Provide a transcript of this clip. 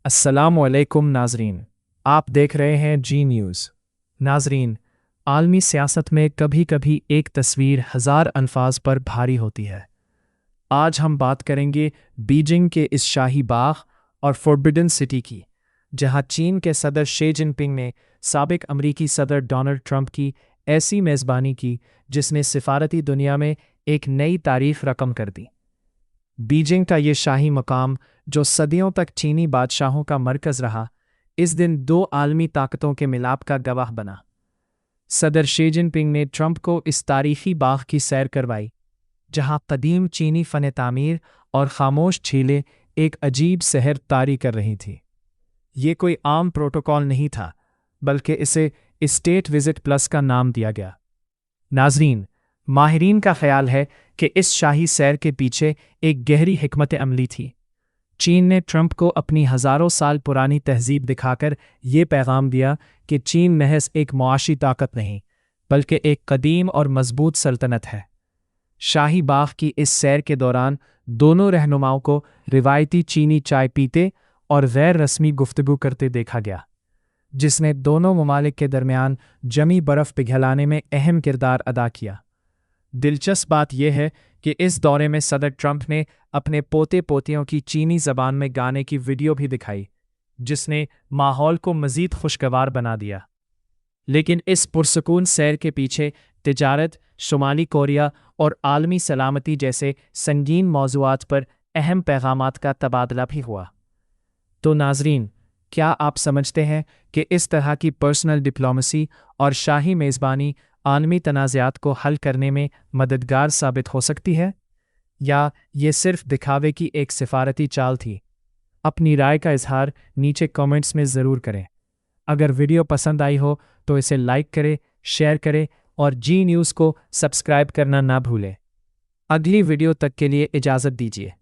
अस्सलाम वालेकुम नाजरीन, आप देख रहे हैं जी न्यूज़। नाजरीन, आलमी सियासत में कभी कभी एक तस्वीर हज़ार अल्फाज पर भारी होती है। आज हम बात करेंगे बीजिंग के इस शाही बाग और फॉरबिडन सिटी की, जहां चीन के सदर शी जिनपिंग ने साबिक अमरीकी सदर डोनाल्ड ट्रंप की ऐसी मेज़बानी की जिसने सिफारती दुनिया में एक नई तारीख रकम कर दी। बीजिंग का ये शाही मकाम, जो सदियों तक चीनी बादशाहों का मरकज़ रहा, इस दिन दो आलमी ताकतों के मिलाप का गवाह बना। सदर शी जिनपिंग ने ट्रंप को इस तारीखी बाग की सैर करवाई, जहां कदीम चीनी फ़न तामीर और खामोश झीलें एक अजीब सहर तारी कर रही थी। ये कोई आम प्रोटोकॉल नहीं था, बल्कि इसे स्टेट विजिट प्लस का नाम दिया गया। नाजरीन, माहिरीन का ख्याल है कि इस शाही सैर के पीछे एक गहरी हिकमत अमली थी। चीन ने ट्रंप को अपनी हज़ारों साल पुरानी तहजीब दिखाकर ये पैगाम दिया कि चीन महज एक मुआशी ताकत नहीं, बल्कि एक कदीम और मजबूत सल्तनत है। शाही बाग की इस सैर के दौरान दोनों रहनुमाओं को रिवायती चीनी चाय पीते और गैर रस्मी गुफ्तगू करते देखा गया, जिसने दोनों ममालिक के दरमियान जमी बर्फ़ पिघलाने में अहम किरदार अदा किया। दिलचस्प बात यह है कि इस दौरे में सदर ट्रंप ने अपने पोते पोतियों की चीनी ज़बान में गाने की वीडियो भी दिखाई, जिसने माहौल को मज़ीद खुशगवार बना दिया। लेकिन इस पुरसकून सैर के पीछे तिजारत, शुमाली कोरिया और आलमी सलामती जैसे संगीन मौज़ूआत पर अहम पैगामात का तबादला भी हुआ। तो नाजरीन, क्या आप समझते हैं कि इस तरह की पर्सनल डिप्लोमेसी और शाही मेज़बानी आलमी तनाज़ात को हल करने में मददगार साबित हो सकती है, या ये सिर्फ दिखावे की एक सिफारती चाल थी? अपनी राय का इजहार नीचे कमेंट्स में ज़रूर करें। अगर वीडियो पसंद आई हो तो इसे लाइक करें, शेयर करें और जी न्यूज़ को सब्सक्राइब करना ना भूलें। अगली वीडियो तक के लिए इजाज़त दीजिए।